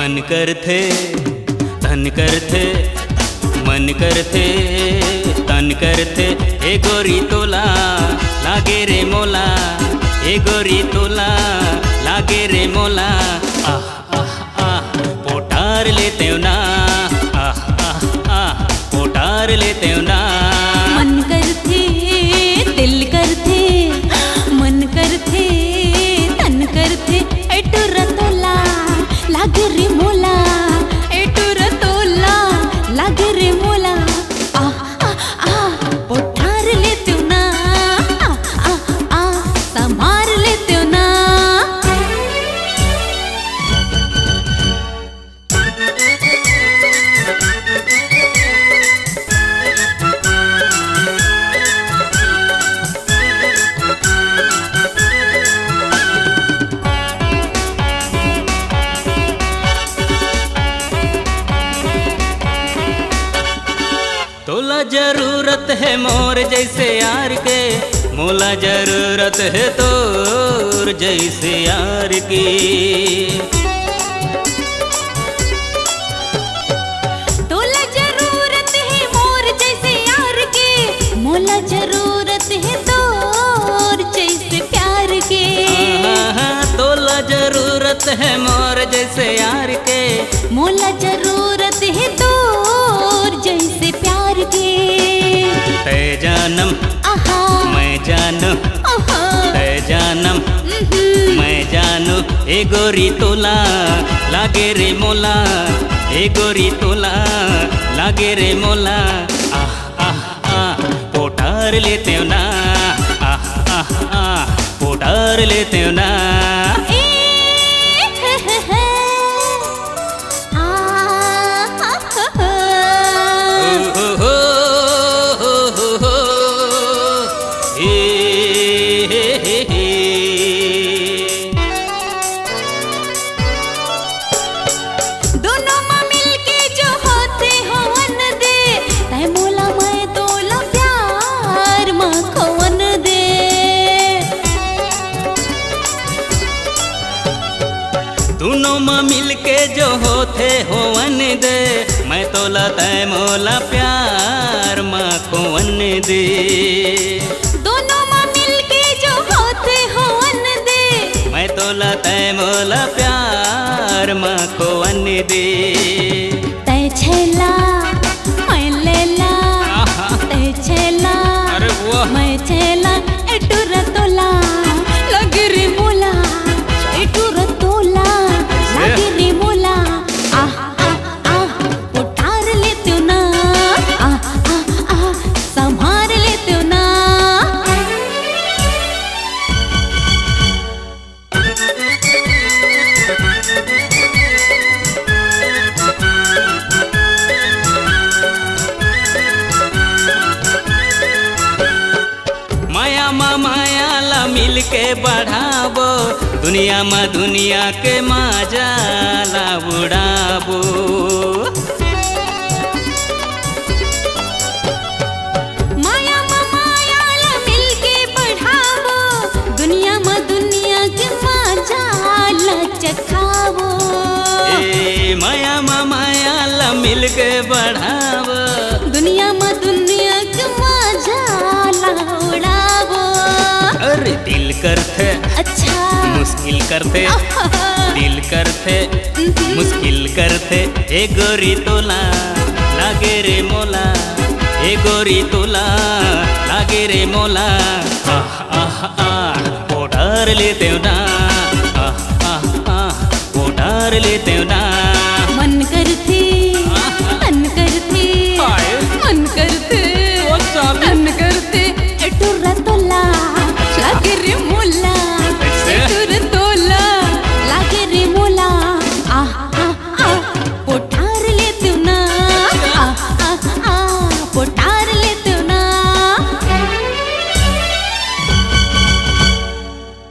मन करथे तन करथे मन करथे तन करथे ए गोरी तोला लागे रे मोला ए गोरी तोला लागे रे मोला आह आह आह पोटार लेते ना आह आह आह पोटार लेते ना मन करथे दिल करथे मन करथे तन करथे एटुर तोला लागे रे मोला एटुर तोला लागे रे मोला आह आह आह पोठार लेते ना आह आह आह समार लेते ना तोला जरूरत है मोर जैसे यार के मोला जरूरत है तोर जैसे यार की तोला जरूरत है मोर जैसे यार के मोला जरूरत है तोर जैसे प्यार के तोला जरूरत है मोर जैसे यार के मोला जरूरत है तोर जैसे प्यार के तै जानम मैं जानू तै जानम मैं जानू ए गोरी तोला लागे रे मोला ए गोरी तोला लागे रे मोला आह आह आह पोटार लेते ना आह आह आह पोटार लेते ना दोनों माँ मिल के जो होते होवन दे मैं तोला तय मोला प्यार माँ खोवन दे दोनों माँ मिल के जो होते होवन दे मैं तोला तय मोला प्यार माँ खोवन दे तय छेला मैं लेला तय छेला अरे वो मैं छेला एटुर तोला लगे रे मोला एटुर तोला लगे रे मोला आह आह आह पोठार लेते ना आह आह आह संभार लेते ना माया ला मिल के बढ़ाबो दुनिया में दुनिया के मजा ला उड़ाबो माया ला मिल के बढ़ाबो दुनिया में दुनिया के मजा ला चखाबो माया ला मिल के बढ़ाबो दुनिया में दुनिया के मजा ला उड़ाबो अरे दिल करथे अच्छा मुश्किल करथे दिल करथे मुश्किल करथे ए गोरी तोला लागे रे मोला ए गोरी तोला लागे रे मोला आह आह आह पोटार लेते ना आह आह आह पोटार लेते ना